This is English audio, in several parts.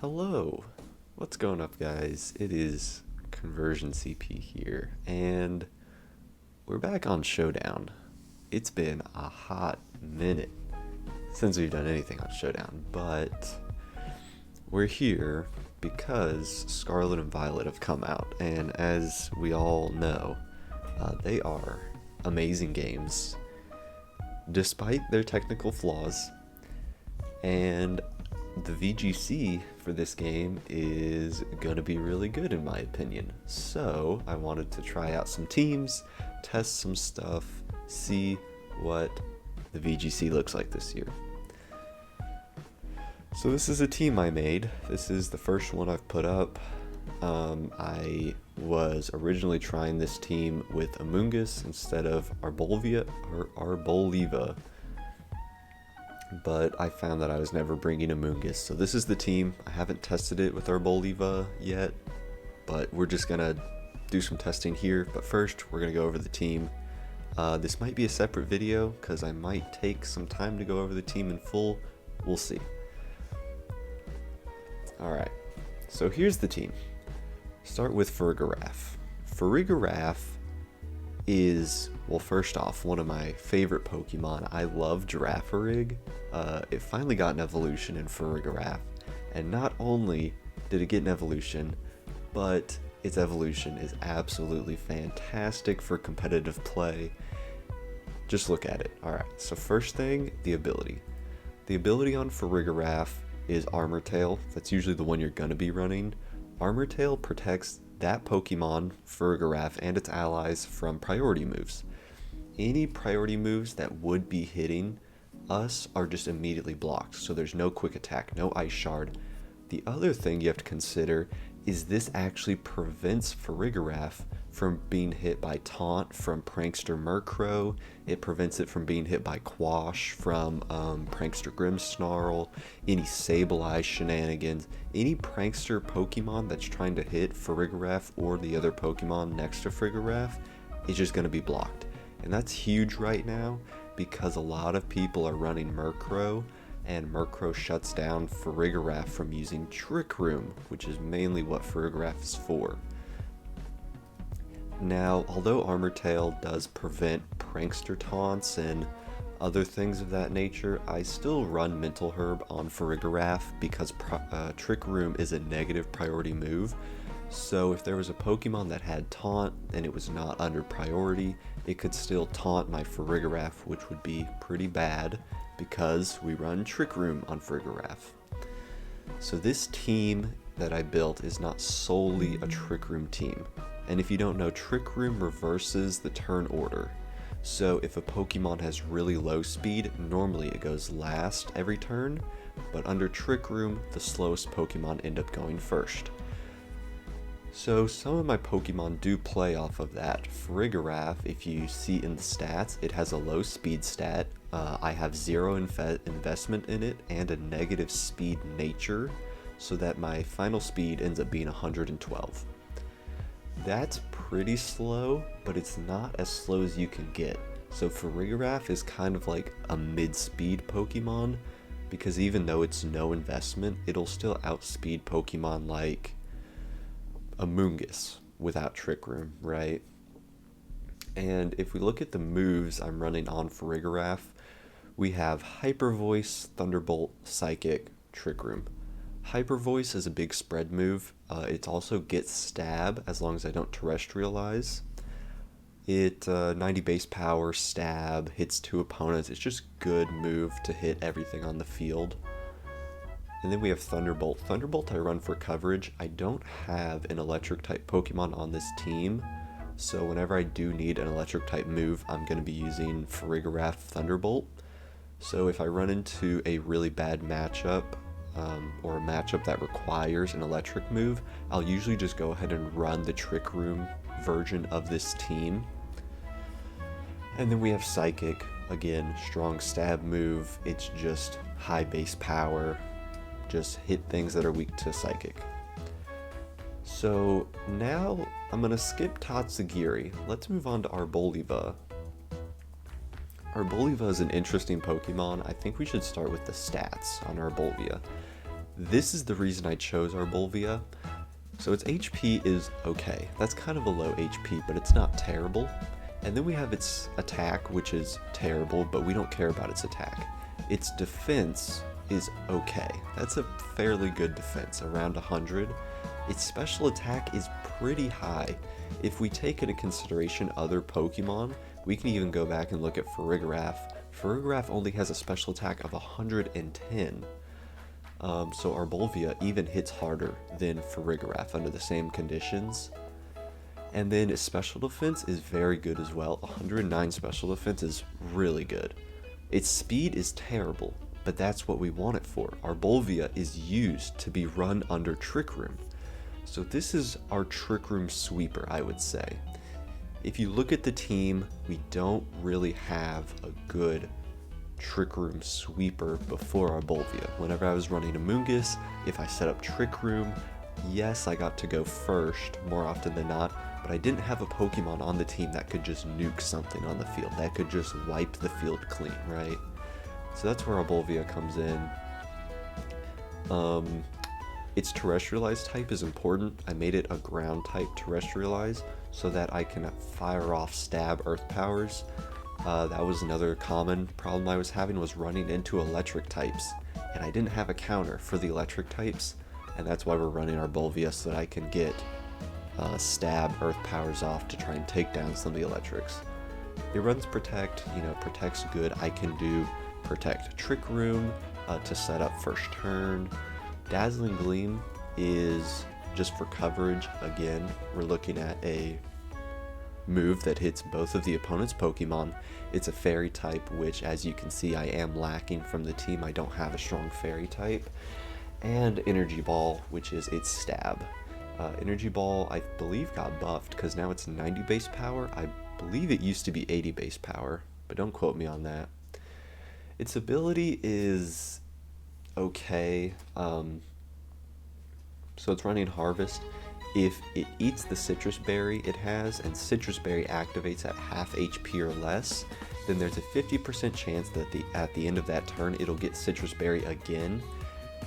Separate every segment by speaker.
Speaker 1: Hello, what's going up, guys? It is Conversion CP here, and we're back on Showdown. It's been a hot minute since we've done anything on Showdown, but we're here because Scarlet and Violet have come out, and as we all know, they are amazing games, despite their technical flaws, and the VGC for this game is going to be really good in my opinion. So I wanted to try out some teams, test some stuff, see what the VGC looks like this year. So this is a team I made. This is the first one I've put up. I was originally trying this team with Amoongus instead of Arboliva, but I found that I was never bringing Amoongus. So this is the team. I haven't tested it with Arboliva yet, but we're just gonna do some testing here. But first, we're gonna go over the team. This might be a separate video because I might take some time to go over the team in full. We'll see. Alright, so here's the team. Start with Farigiraf. Farigiraf is, well, first off, one of my favorite Pokemon. I love Girafarig. It finally got an evolution in Farigiraf, and not only did it get an evolution, but its evolution is absolutely fantastic for competitive play. Just look at it. Alright, so first thing, the ability. The ability on Farigiraf is Armor Tail. That's usually the one you're going to be running. Armor Tail protects that Pokemon, Farigiraf, and its allies from priority moves. Any priority moves that would be hitting us are just immediately blocked, so there's no quick attack, no Ice Shard. The other thing you have to consider is this actually prevents Farigiraf from being hit by Taunt from Prankster Murkrow. It prevents it from being hit by Quash from Prankster Grimmsnarl, any Sableye shenanigans. Any Prankster Pokemon that's trying to hit Farigiraf or the other Pokemon next to Farigiraf is just going to be blocked. And that's huge right now because a lot of people are running Murkrow, and Murkrow shuts down Farigiraf from using Trick Room, which is mainly what Farigiraf is for. Now, although Armor Tail does prevent Prankster taunts and other things of that nature, I still run Mental Herb on Farigiraf because Trick Room is a negative priority move. So if there was a Pokemon that had Taunt and it was not under priority, it could still taunt my Farigiraf, which would be pretty bad because we run Trick Room on Farigiraf. So this team that I built is not solely a Trick Room team. And if you don't know, Trick Room reverses the turn order. So if a Pokemon has really low speed, normally it goes last every turn, but under Trick Room, the slowest Pokemon end up going first. So some of my Pokemon do play off of that. Farigiraf, if you see in the stats, it has a low speed stat. I have 0 investment in it and a negative speed nature, so that my final speed ends up being 112. That's pretty slow, but it's not as slow as you can get. So Farigiraf is kind of like a mid-speed Pokemon, because even though it's no investment, it'll still outspeed Pokemon like Amoongus without Trick Room, right? And if we look at the moves I'm running on Farigiraf, we have Hyper Voice, Thunderbolt, Psychic, Trick Room. Hyper Voice is a big spread move. It also gets Stab as long as I don't Terrestrialize. It 90 base power, Stab, hits 2 opponents. It's just good move to hit everything on the field. And then we have Thunderbolt. Thunderbolt I run for coverage. I don't have an electric type Pokemon on this team, so whenever I do need an electric type move, I'm going to be using Farigiraf Thunderbolt. So if I run into a really bad matchup, or a matchup that requires an electric move, I'll usually just go ahead and run the Trick Room version of this team. And then we have Psychic. Again, strong stab move. It's just high base power. Just hit things that are weak to Psychic. So now I'm going to skip Tatsugiri. Let's move on to Arboliva. Arboliva is an interesting Pokemon. I think we should start with the stats on Arboliva. This is the reason I chose Arbolvia. So its HP is okay. That's kind of a low HP, but it's not terrible. And then we have its attack, which is terrible, but we don't care about its attack. Its defense is okay. That's a fairly good defense, around 100. Its special attack is pretty high. If we take into consideration other Pokemon, we can even go back and look at Farigiraf. Farigiraf only has a special attack of 110. So Arbolvia even hits harder than Farigiraf under the same conditions. And then its special defense is very good as well. 109 special defense is really good. Its speed is terrible, but that's what we want it for. Arbolvia is used to be run under Trick Room. So this is our Trick Room sweeper, I would say. If you look at the team, we don't really have a good Trick Room sweeper before Arbolvia. Whenever I was running Amoonguss, if I set up Trick Room, yes, I got to go first more often than not, but I didn't have a Pokemon on the team that could just nuke something on the field, that could just wipe the field clean, right? So that's where Arbolvia comes in. Its terrestrialized type is important. I made it a ground type terrestrialize so that I can fire off stab earth powers. That was another common problem I was having, was running into electric types, and I didn't have a counter for the electric types, and that's why we're running Arbolvia, so that I can get stab earth powers off to try and take down some of the electrics. It runs protect, protect's good. I can do protect Trick Room to set up first turn. Dazzling Gleam is just for coverage. Again, we're looking at a move that hits both of the opponent's Pokemon. It's a fairy type, which, as you can see, I am lacking from the team. I don't have a strong fairy type. And Energy Ball, which is its stab. Energy Ball, I believe, got buffed because now it's 90 base power. I believe it used to be 80 base power, but don't quote me on that. Its ability is okay. So it's running Harvest. If it eats the Citrus Berry it has, and Citrus Berry activates at half HP or less, then there's a 50% chance that at the end of that turn it'll get Citrus Berry again.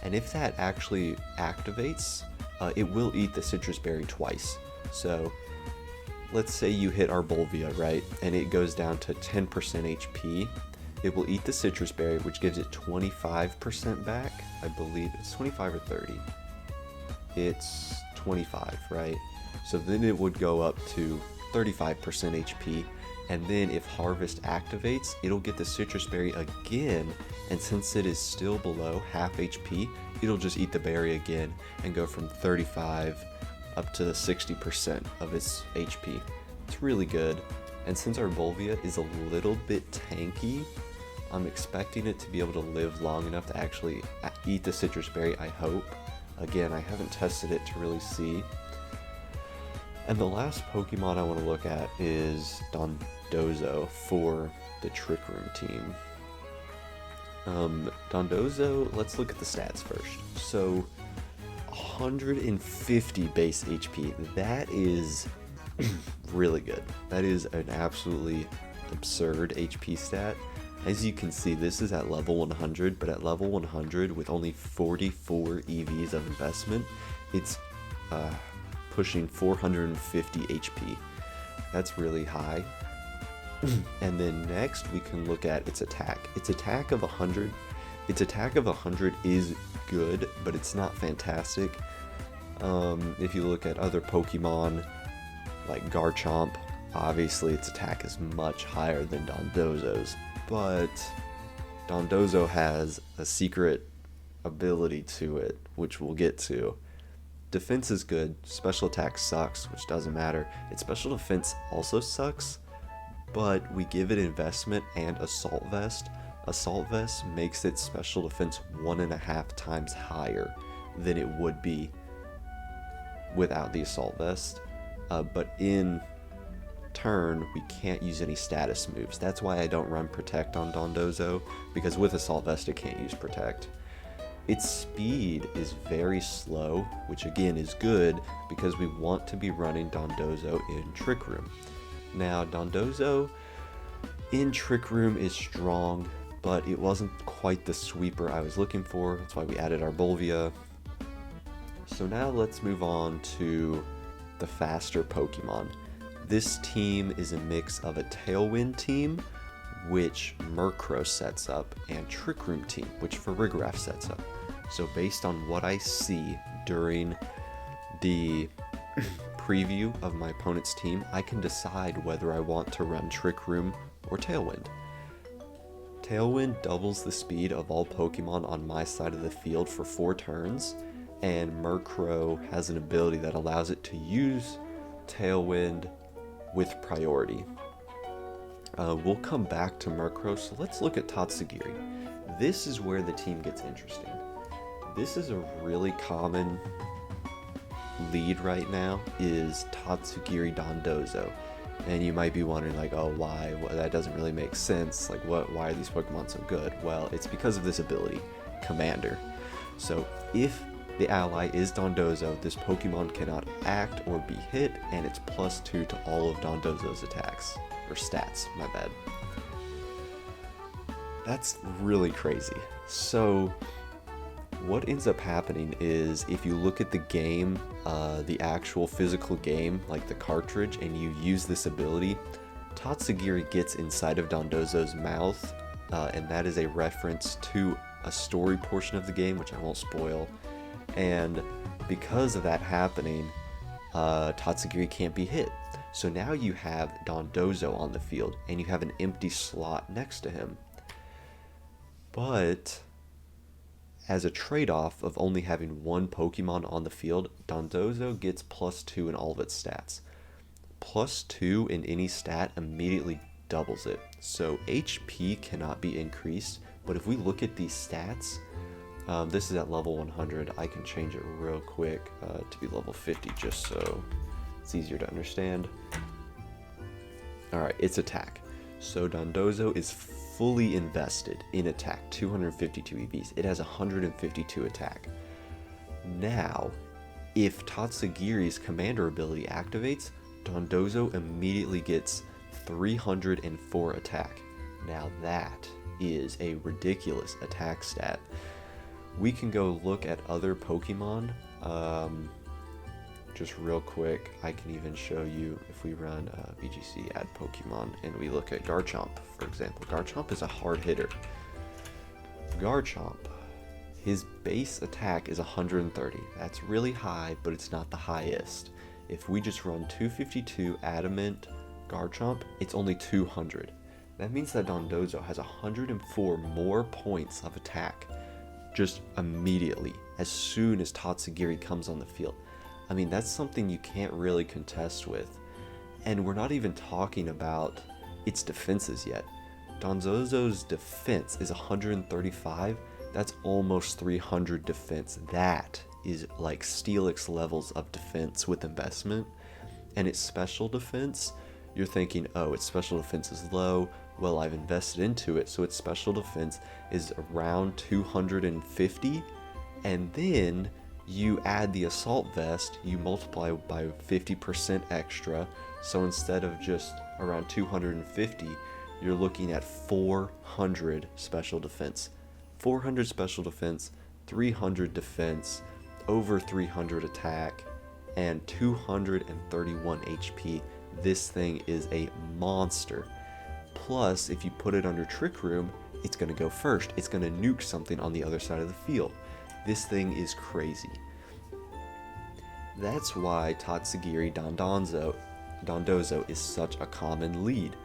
Speaker 1: And if that actually activates, it will eat the Citrus Berry twice. So let's say you hit Arbolvia, right, and it goes down to 10% HP. It will eat the Citrus Berry, which gives it 25% back. I believe it's 25 or 30. It's 25, right? So then it would go up to 35% HP, and then if Harvest activates, it'll get the Citrus Berry again, and since it is still below half HP, it'll just eat the berry again and go from 35 up to 60% of its HP. It's really good, and since Arbolvia is a little bit tanky, I'm expecting it to be able to live long enough to actually eat the Citrus Berry, I hope. Again, I haven't tested it to really see. And the last Pokemon I want to look at is Dondozo for the Trick Room team. Dondozo, let's look at the stats first. So, 150 base HP, that is really good. That is an absolutely absurd HP stat. As you can see, this is at level 100, but at level 100 with only 44 EVs of investment, it's pushing 450 HP. That's really high. And then next we can look at its attack. Its attack of 100 is good, but it's not fantastic. If you look at other Pokemon like Garchomp, obviously its attack is much higher than Dondozo's, but Dondozo has a secret ability to it, which we'll get to. Defense is good, special attack sucks, which doesn't matter. Its special defense also sucks, but we give it investment and Assault Vest. Assault Vest makes its special defense 1.5 times higher than it would be without the Assault Vest. But in turn, we can't use any status moves. That's why I don't run Protect on Dondozo, because with Assault Vest it can't use Protect. Its speed is very slow, which again is good because we want to be running Dondozo in Trick Room. Now, Dondozo in Trick Room is strong, but it wasn't quite the sweeper I was looking for. That's why we added our Bolvia. So now let's move on to the faster Pokemon. This team is a mix of a Tailwind team, which Murkrow sets up, and Trick Room team, which Farigiraf sets up. So based on what I see during the preview of my opponent's team, I can decide whether I want to run Trick Room or Tailwind. Tailwind doubles the speed of all Pokemon on my side of the field for 4 turns, and Murkrow has an ability that allows it to use Tailwind with priority. We'll come back to Murkrow, so let's look at Tatsugiri. This is where the team gets interesting. This is a really common lead right now, is Tatsugiri Dondozo. And you might be wondering, like, oh, why? Well, that doesn't really make sense. Like, why are these Pokemon so good? Well, it's because of this ability, Commander. So if the ally is Dondozo, this Pokemon cannot act or be hit, and it's +2 to all of Dondozo's attacks. Or stats, my bad. That's really crazy. So what ends up happening is, if you look at the game, the actual physical game, like the cartridge, and you use this ability, Tatsugiri gets inside of Dondozo's mouth, and that is a reference to a story portion of the game, which I won't spoil. And because of that happening, Tatsugiri can't be hit. So now you have Dondozo on the field, and you have an empty slot next to him. But as a trade-off of only having one Pokemon on the field, Dondozo gets +2 in all of its stats. +2 in any stat immediately doubles it. So HP cannot be increased, but if we look at these stats, this is at level 100. I can change it real quick to be level 50 just so it's easier to understand. Alright, it's attack. So Dondozo is fully invested in attack, 252 EVs. It has 152 attack. Now, if Tatsugiri's commander ability activates, Dondozo immediately gets 304 attack. Now that is a ridiculous attack stat. We can go look at other Pokemon. Just real quick, I can even show you if we run VGC add Pokemon and we look at Garchomp, for example. Garchomp is a hard hitter. Garchomp, his base attack is 130. That's really high, but it's not the highest. If we just run 252 Adamant Garchomp, it's only 200. That means that Dondozo has 104 more points of attack just immediately, as soon as Tatsugiri comes on the field. I mean, that's something you can't really contest with. And we're not even talking about its defenses yet. Dondozo's defense is 135. That's almost 300 defense. That is like Steelix levels of defense with investment. And its special defense, you're thinking, oh, its special defense is low. Well, I've invested into it, so its special defense is around 250. And then you add the assault vest, you multiply by 50% extra, so instead of just around 250, you're looking at 400 special defense. 400 special defense, 300 defense, over 300 attack, and 231 HP. This thing is a monster. Plus, if you put it under Trick Room, it's going to go first. It's going to nuke something on the other side of the field. This thing is crazy. That's why Tatsugiri Dondozo is such a common lead.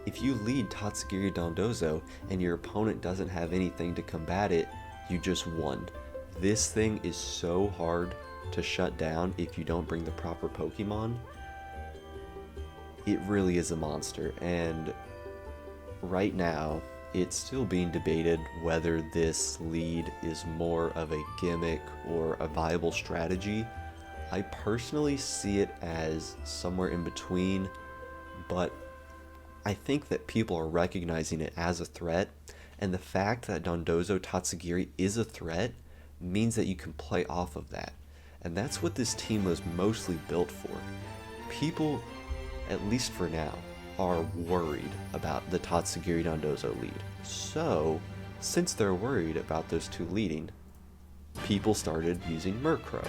Speaker 1: If you lead Tatsugiri Dondozo and your opponent doesn't have anything to combat it, you just won. This thing is so hard to shut down if you don't bring the proper Pokemon. It really is a monster, and right now, it's still being debated whether this lead is more of a gimmick or a viable strategy. I personally see it as somewhere in between, but I think that people are recognizing it as a threat, and the fact that Dondozo Tatsugiri is a threat means that you can play off of that. And that's what this team was mostly built for. People, at least for now, are worried about the Tatsugiri Dondozo lead. So, since they're worried about those two leading, people started using Murkrow.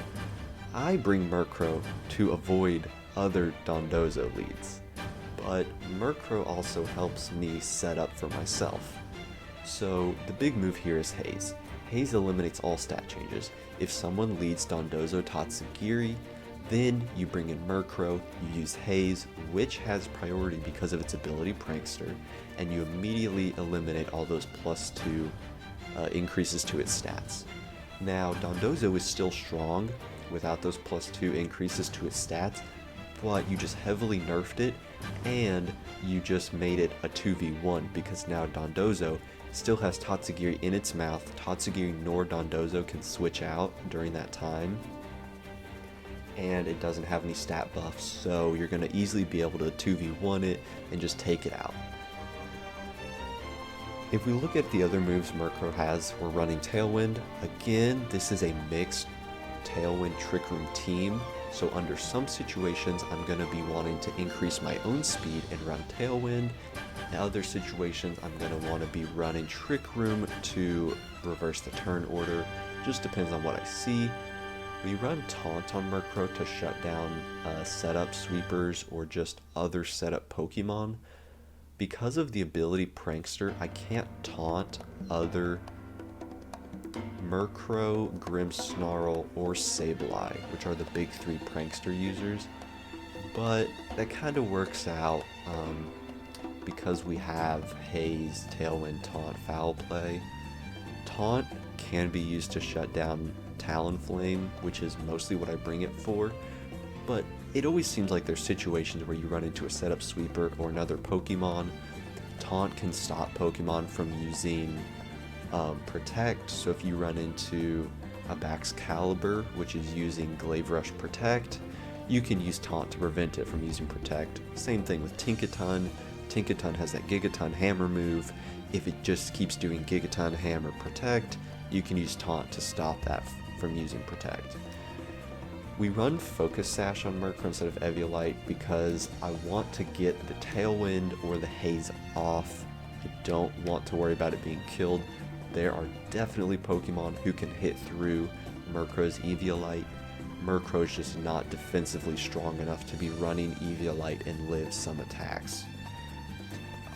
Speaker 1: I bring Murkrow to avoid other Dondozo leads, but Murkrow also helps me set up for myself. So the big move here is Haze. Haze eliminates all stat changes. If someone leads Dondozo Tatsugiri, then you bring in Murkrow, you use Haze, which has priority because of its ability Prankster, and you immediately eliminate all those +2 increases to its stats. Now, Dondozo is still strong without those +2 increases to its stats, but you just heavily nerfed it, and you just made it a 2v1 because now Dondozo still has Tatsugiri in its mouth. Tatsugiri nor Dondozo can switch out during that time, and it doesn't have any stat buffs, so you're going to easily be able to 2v1 it and just take it out. If we look at the other moves Murkrow has, we're running Tailwind. Again, this is a mixed Tailwind Trick Room team, so under some situations I'm going to be wanting to increase my own speed and run Tailwind. In other situations I'm going to want to be running Trick Room to reverse the turn order. Just depends on what I see. We run Taunt on Murkrow to shut down setup sweepers or just other setup Pokemon. Because of the ability Prankster, I can't taunt other Murkrow, Grimmsnarl, or Sableye, which are the big 3 Prankster users. But that kind of works out because we have Haze, Tailwind, Taunt, Foul Play. Taunt can be used to shut down Talonflame, which is mostly what I bring it for, but it always seems like there's situations where you run into a setup sweeper or another Pokemon. Taunt can stop Pokemon from using Protect, so if you run into a Baxcalibur, which is using Glaive Rush Protect, you can use Taunt to prevent it from using Protect. Same thing with Tinkaton. Tinkaton has that Gigaton Hammer move. If it just keeps doing Gigaton Hammer Protect, you can use Taunt to stop that from using Protect. We run Focus Sash on Murkrow instead of Eviolite because I want to get the Tailwind or the Haze off. I don't want to worry about it being killed. There are definitely Pokemon who can hit through Murkrow's Eviolite. Murkrow is just not defensively strong enough to be running Eviolite and live some attacks.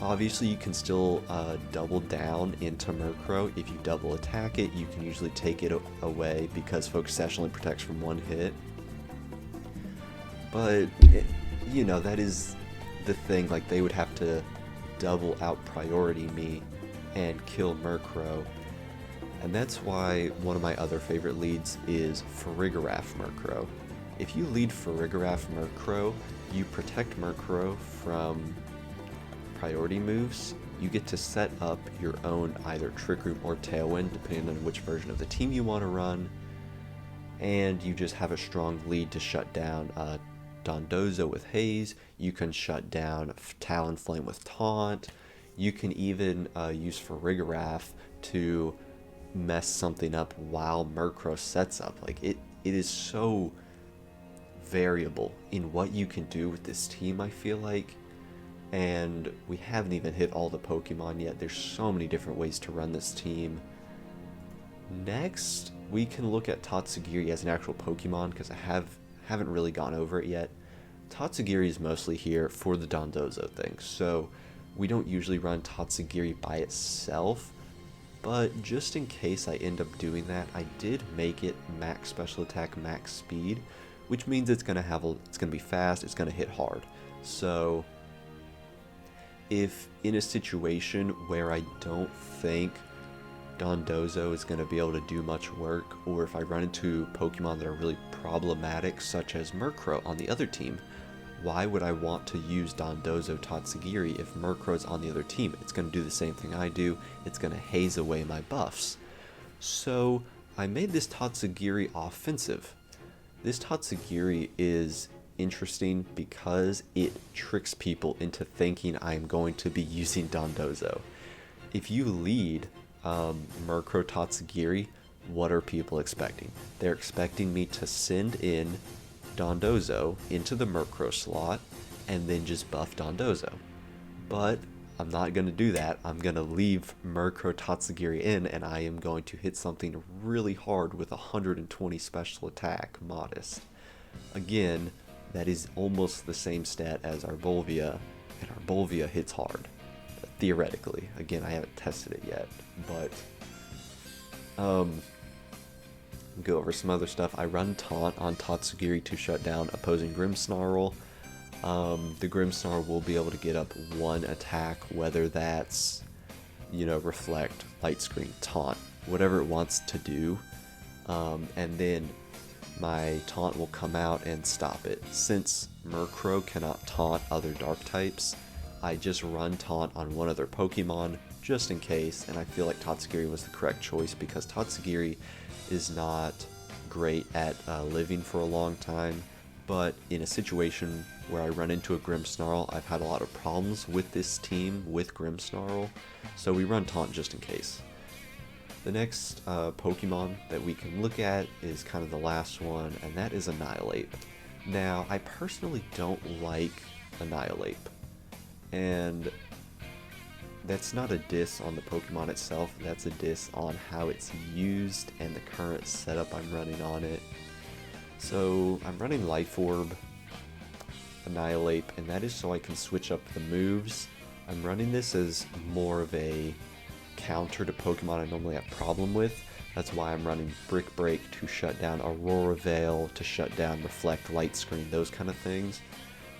Speaker 1: Obviously you can still double down into Murkrow. If you double attack it, you can usually take it away because Focus Sash only protects from one hit. But, you know, that is the thing, like they would have to double out priority me and kill Murkrow. And that's why one of my other favorite leads is Farigiraf Murkrow. If you lead Farigiraf Murkrow, you protect Murkrow from priority moves. You get to set up your own either Trick Room or Tailwind, depending on which version of the team you want to run. And you just have a strong lead to shut down Dondozo with Haze. You can shut down Talonflame with Taunt. You can even use Farigiraf to mess something up while Murkrow sets up. Like it is so variable in what you can do with this team, I feel like. And we haven't even hit all the Pokemon yet. There's so many different ways to run this team. Next, we can look at Tatsugiri as an actual Pokemon because I haven't really gone over it yet. Tatsugiri is mostly here for the Dondozo thing, so we don't usually run Tatsugiri by itself, but just in case I end up doing that, I did make it max special attack, max speed, which means it's gonna be fast, it's gonna hit hard. So if in a situation where I don't think Dondozo is going to be able to do much work, or if I run into Pokemon that are really problematic, such as Murkrow on the other team, why would I want to use Dondozo Tatsugiri if Murkrow's on the other team? It's going to do the same thing I do, it's going to haze away my buffs. So I made this Tatsugiri offensive. This Tatsugiri is interesting because it tricks people into thinking I'm going to be using Dondozo. If you lead Murkrow Tatsugiri, what are people expecting? They're expecting me to send in Dondozo into the Murkrow slot and then just buff Dondozo. But I'm not going to do that. I'm going to leave Murkrow Tatsugiri in, and I am going to hit something really hard with 120 special attack, modest. Again, that is almost the same stat as Arbolvia, and Arbolvia hits hard, theoretically. Again, I haven't tested it yet, but go over some other stuff. I run Taunt on Tatsugiri to shut down opposing Grimmsnarl. The Grimmsnarl will be able to get up one attack, whether that's, Reflect, Light Screen, Taunt, whatever it wants to do. And then my Taunt will come out and stop it. Since Murkrow cannot taunt other Dark types, I just run Taunt on one other Pokemon, just in case, and I feel like Tatsugiri was the correct choice because Tatsugiri is not great at living for a long time, but in a situation where I run into a Grimmsnarl, I've had a lot of problems with this team with Grimmsnarl, so we run Taunt just in case. The next Pokemon that we can look at is kind of the last one, and that is Annihilate. Now, I personally don't like Annihilate, and that's not a diss on the Pokemon itself, that's a diss on how it's used and the current setup I'm running on it. So I'm running Life Orb, Annihilate, and that is so I can switch up the moves. I'm running this as more of a counter to Pokemon I normally have problem with. That's why I'm running Brick Break to shut down Aurora Veil, to shut down Reflect, Light Screen, those kind of things.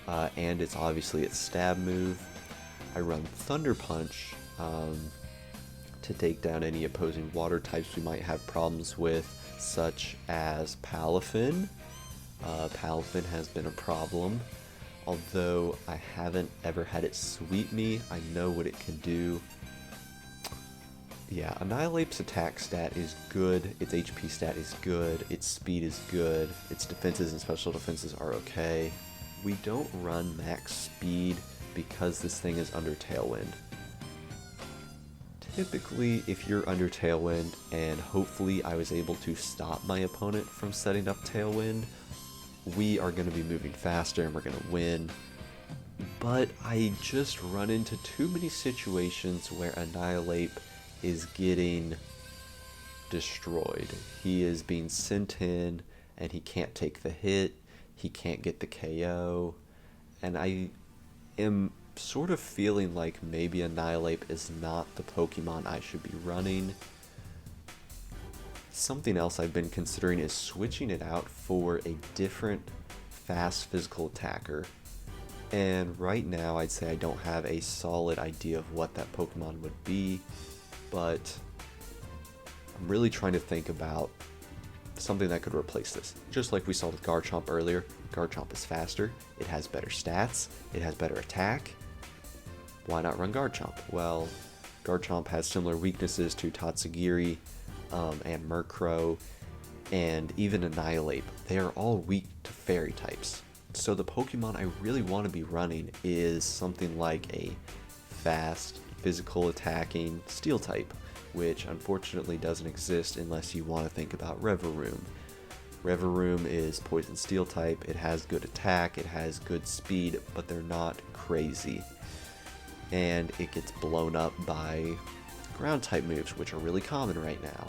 Speaker 1: And it's obviously its stab move. I run Thunder Punch to take down any opposing water types we might have problems with, such as Palafin. Palafin has been a problem. Although I haven't ever had it sweep me, I know what it can do. Yeah, Annihilate's attack stat is good, its HP stat is good, its speed is good, its defenses and special defenses are okay. We don't run max speed because this thing is under Tailwind. Typically, if you're under Tailwind, and hopefully I was able to stop my opponent from setting up Tailwind, we are going to be moving faster and we're going to win. But I just run into too many situations where Annihilate is getting destroyed. He is being sent in and he can't take the hit, he can't get the KO, and I am sort of feeling like maybe Annihilate is not the Pokemon I should be running. Something else I've been considering is switching it out for a different fast physical attacker. And right now I'd say I don't have a solid idea of what that Pokemon would be, but I'm really trying to think about something that could replace this. Just like we saw with Garchomp earlier, Garchomp is faster, it has better stats, it has better attack. Why not run Garchomp? Well, Garchomp has similar weaknesses to Tatsugiri and Murkrow, and even Annihilate. They are all weak to fairy types. So the Pokemon I really want to be running is something like a fast, physical attacking steel type, which unfortunately doesn't exist unless you want to think about Reveroom. Reveroom is poison steel type, it has good attack, it has good speed, but they're not crazy. And it gets blown up by ground type moves, which are really common right now.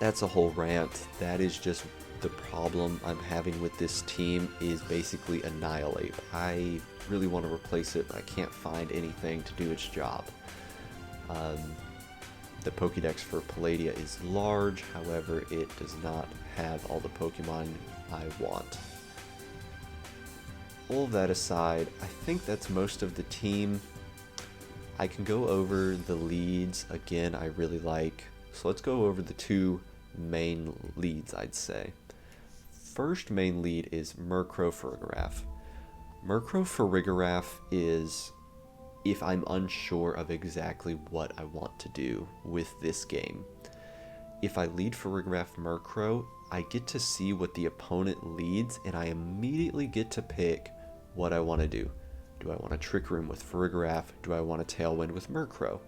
Speaker 1: That's a whole rant. That is just the problem I'm having with this team, is basically Annihilate. I really want to replace it, but I can't find anything to do its job. The Pokédex for Palladia is large, however, it does not have all the Pokemon I want. All that aside, I think that's most of the team. I can go over the leads again, I really like. So let's go over the two main leads, I'd say. First main lead is Murkrow Farigiraf. Murkrow Farigiraf is if I'm unsure of exactly what I want to do with this game. If I lead Farigiraf Murkrow, I get to see what the opponent leads, and I immediately get to pick what I want to do. Do I want a Trick Room with Farigiraf? Do I want a Tailwind with Murkrow?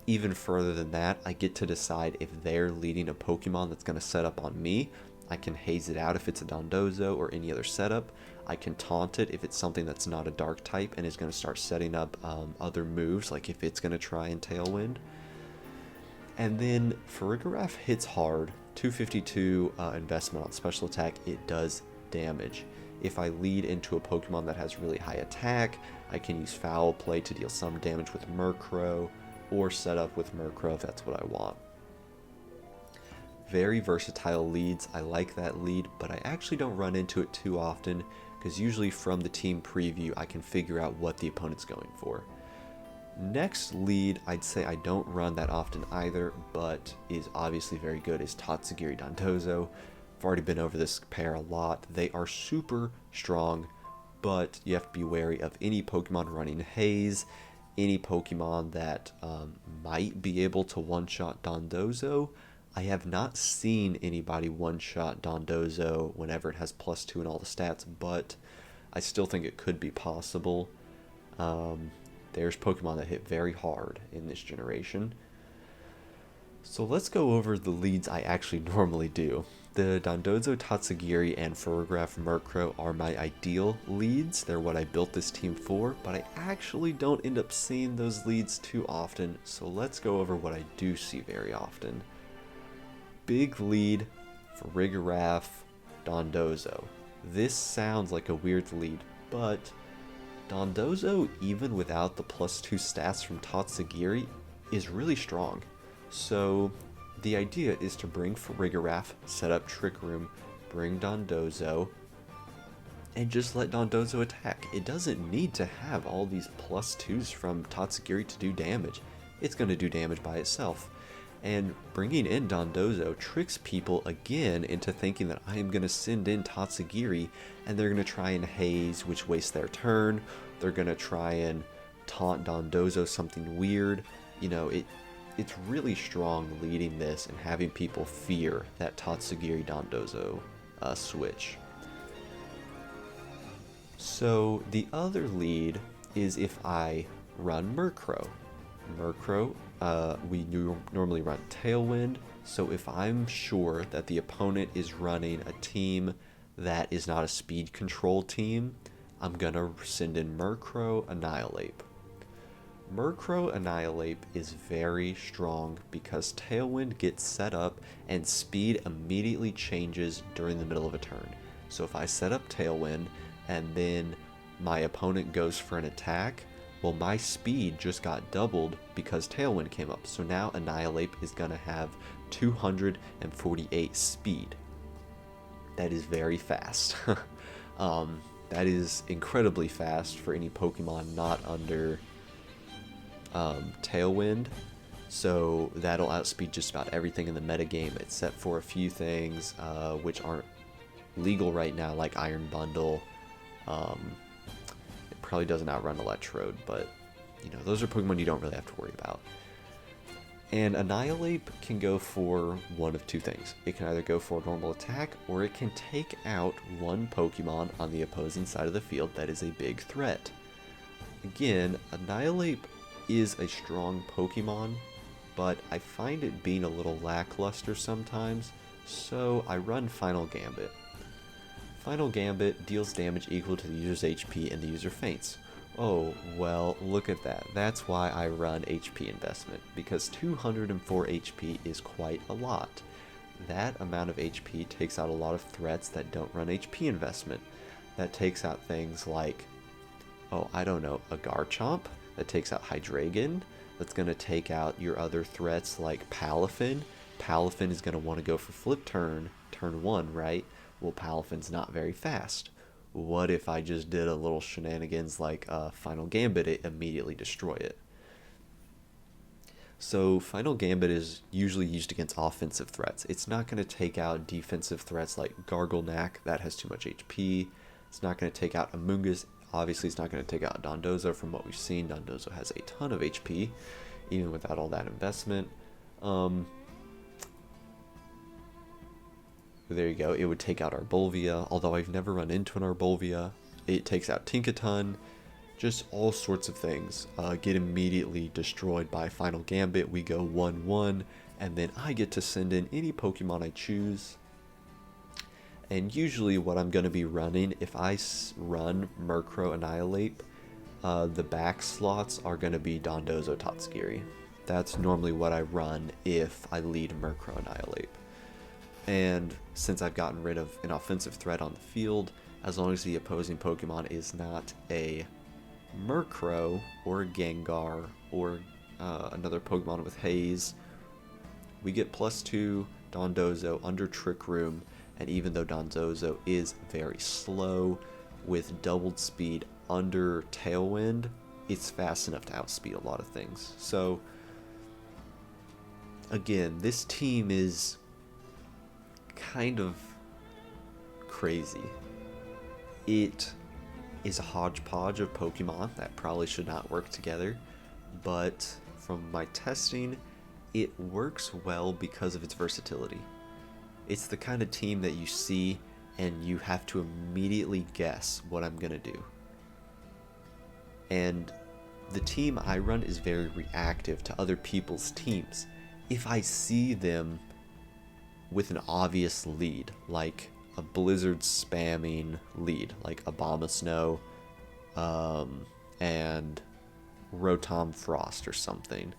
Speaker 1: Even further than that, I get to decide if they're leading a Pokemon that's going to set up on me. I can haze it out if it's a Dondozo or any other setup. I can taunt it if it's something that's not a dark type and is going to start setting up other moves, like if it's going to try and Tailwind. And then Farigiraf hits hard, 252 investment on special attack, it does damage. If I lead into a Pokemon that has really high attack, I can use Foul Play to deal some damage with Murkrow, or set up with Murkrow if that's what I want. Very versatile leads, I like that lead, but I actually don't run into it too often, because usually from the team preview I can figure out what the opponent's going for. Next lead, I'd say I don't run that often either, but is obviously very good, is Tatsugiri Dondozo. I've already been over this pair a lot. They are super strong, but you have to be wary of any Pokemon running Haze, any Pokemon that might be able to one-shot Dondozo. I have not seen anybody one-shot Dondozo whenever it has +2 in all the stats, but I still think it could be possible. There's Pokemon that hit very hard in this generation. So let's go over the leads I actually normally do. The Dondozo, Tatsugiri, and Farigiraf Murkrow are my ideal leads. They're what I built this team for, but I actually don't end up seeing those leads too often, so let's go over what I do see very often. Big lead, Farigiraf, Dondozo. This sounds like a weird lead, but Dondozo, even without the +2 stats from Tatsugiri, is really strong. So the idea is to bring Farigiraf, set up Trick Room, bring Dondozo, and just let Dondozo attack. It doesn't need to have all these +2s from Tatsugiri to do damage. It's going to do damage by itself. And bringing in Dondozo tricks people again into thinking that I am going to send in Tatsugiri and they're going to try and haze, which wastes their turn. They're going to try and taunt Dondozo something weird. You know, it's really strong leading this and having people fear that Tatsugiri Dondozo switch. So the other lead is if I run Murkrow. Murkrow, we normally run Tailwind, so if I'm sure that the opponent is running a team that is not a speed control team, I'm gonna send in Murkrow Annihilate. Murkrow Annihilate is very strong because Tailwind gets set up and speed immediately changes during the middle of a turn. So if I set up Tailwind and then my opponent goes for an attack, well, my speed just got doubled because Tailwind came up. So now Annihilate is going to have 248 speed. That is very fast. That is incredibly fast for any Pokemon not under Tailwind. So that'll outspeed just about everything in the metagame except for a few things which aren't legal right now, like Iron Bundle. Probably doesn't outrun Electrode, but you know, those are Pokemon you don't really have to worry about. And Annihilate can go for one of two things. It can either go for a normal attack, or it can take out one Pokemon on the opposing side of the field that is a big threat. Again, Annihilate is a strong Pokemon, but I find it being a little lackluster sometimes, so I run Final Gambit. Final Gambit deals damage equal to the user's HP and the user faints. Oh, well, look at that. That's why I run HP investment, because 204 HP is quite a lot. That amount of HP takes out a lot of threats that don't run HP investment. That takes out things like, oh, I don't know, a Garchomp, that takes out Hydreigon, that's going to take out your other threats like Palafin. Palafin is going to want to go for Flip Turn, turn 1, right? Well, Palafin's not very fast. What if I just did a little shenanigans like Final Gambit, it immediately destroy it? So Final Gambit is usually used against offensive threats. It's not going to take out defensive threats like Garglenack, that has too much HP. It's not going to take out Amoonguss. Obviously, it's not going to take out Dondozo. From what we've seen, Dondozo has a ton of HP, even without all that investment. There you go. It would take out Arboliva, although I've never run into an Arboliva. It takes out Tinkaton. Just all sorts of things get immediately destroyed by Final Gambit. We go 1-1, and then I get to send in any Pokemon I choose. And usually what I'm going to be running, if I run Murkrow Annihilate, the back slots are going to be Dondozo Tatsugiri. That's normally what I run if I lead Murkrow Annihilate. And since I've gotten rid of an offensive threat on the field, as long as the opposing Pokemon is not a Murkrow or a Gengar or another Pokemon with Haze, we get +2 Dondozo under Trick Room, and even though Dondozo is very slow, with doubled speed under Tailwind, it's fast enough to outspeed a lot of things. So, again, this team is kind of crazy. It is a hodgepodge of Pokemon that probably should not work together, but from my testing, it works well because of its versatility. It's the kind of team that you see and you have to immediately guess what I'm gonna do. And the team I run is very reactive to other people's teams. If I see them with an obvious lead, like a Blizzard spamming lead, like Abomasnow and Rotom Frost or something,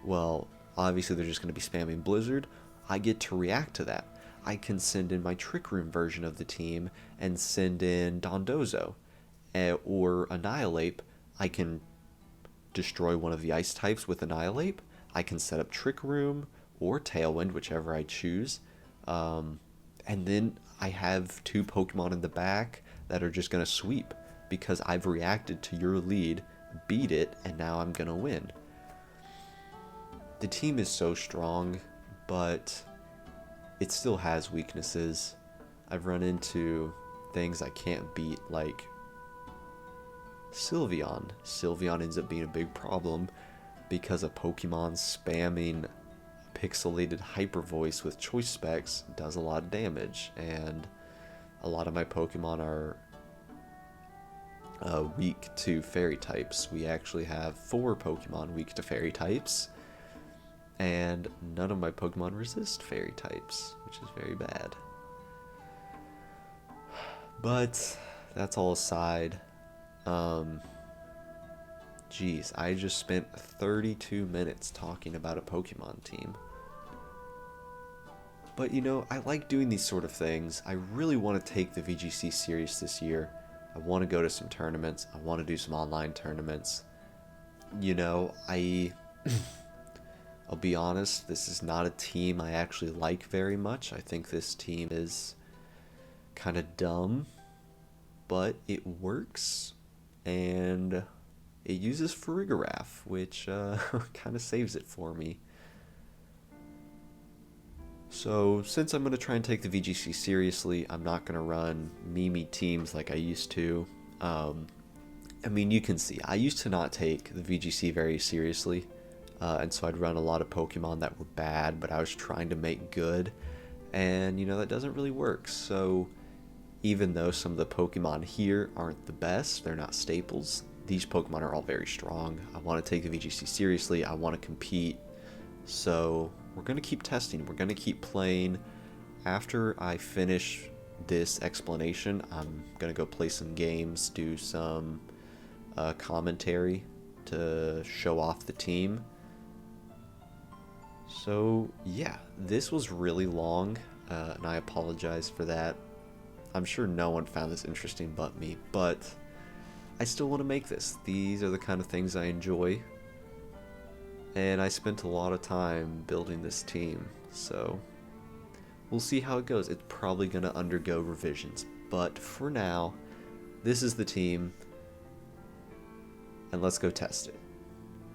Speaker 1: well, obviously they're just going to be spamming Blizzard. I get to react to that. I can send in my Trick Room version of the team and send in Dondozo or Annihilate. I can destroy one of the ice types with Annihilate. I can set up Trick Room or Tailwind, whichever I choose. And then I have 2 Pokemon in the back that are just going to sweep because I've reacted to your lead, beat it, and now I'm going to win. The team is so strong, but it still has weaknesses. I've run into things I can't beat, like Sylveon. Sylveon ends up being a big problem because a Pokemon spamming pixelated hyper voice with choice specs does a lot of damage, and a lot of my Pokemon are weak to fairy types. We actually have 4 Pokemon weak to fairy types, and none of my Pokemon resist fairy types, which is very bad. But that's all aside. Geez, I just spent 32 minutes talking about a Pokemon team. But you know, I like doing these sort of things. I really want to take the VGC serious this year. I want to go to some tournaments. I want to do some online tournaments. You know, I'll be honest, this is not a team I actually like very much. I think this team is kind of dumb, but it works, and it uses Farigiraf, which kind of saves it for me. So, since I'm going to try and take the VGC seriously, I'm not going to run Mimi teams like I used to. I mean, you can see, I used to not take the VGC very seriously, and so I'd run a lot of Pokemon that were bad, but I was trying to make good, and, you know, that doesn't really work. So, even though some of the Pokemon here aren't the best, they're not staples, these Pokemon are all very strong. I want to take the VGC seriously, I want to compete, so we're going to keep testing, we're going to keep playing. After I finish this explanation, I'm going to go play some games, do some commentary to show off the team. So yeah, this was really long, and I apologize for that. I'm sure no one found this interesting but me, but I still want to make this. These are the kind of things I enjoy, and I spent a lot of time building this team, so we'll see how it goes. It's probably going to undergo revisions, but for now, this is the team, and let's go test it.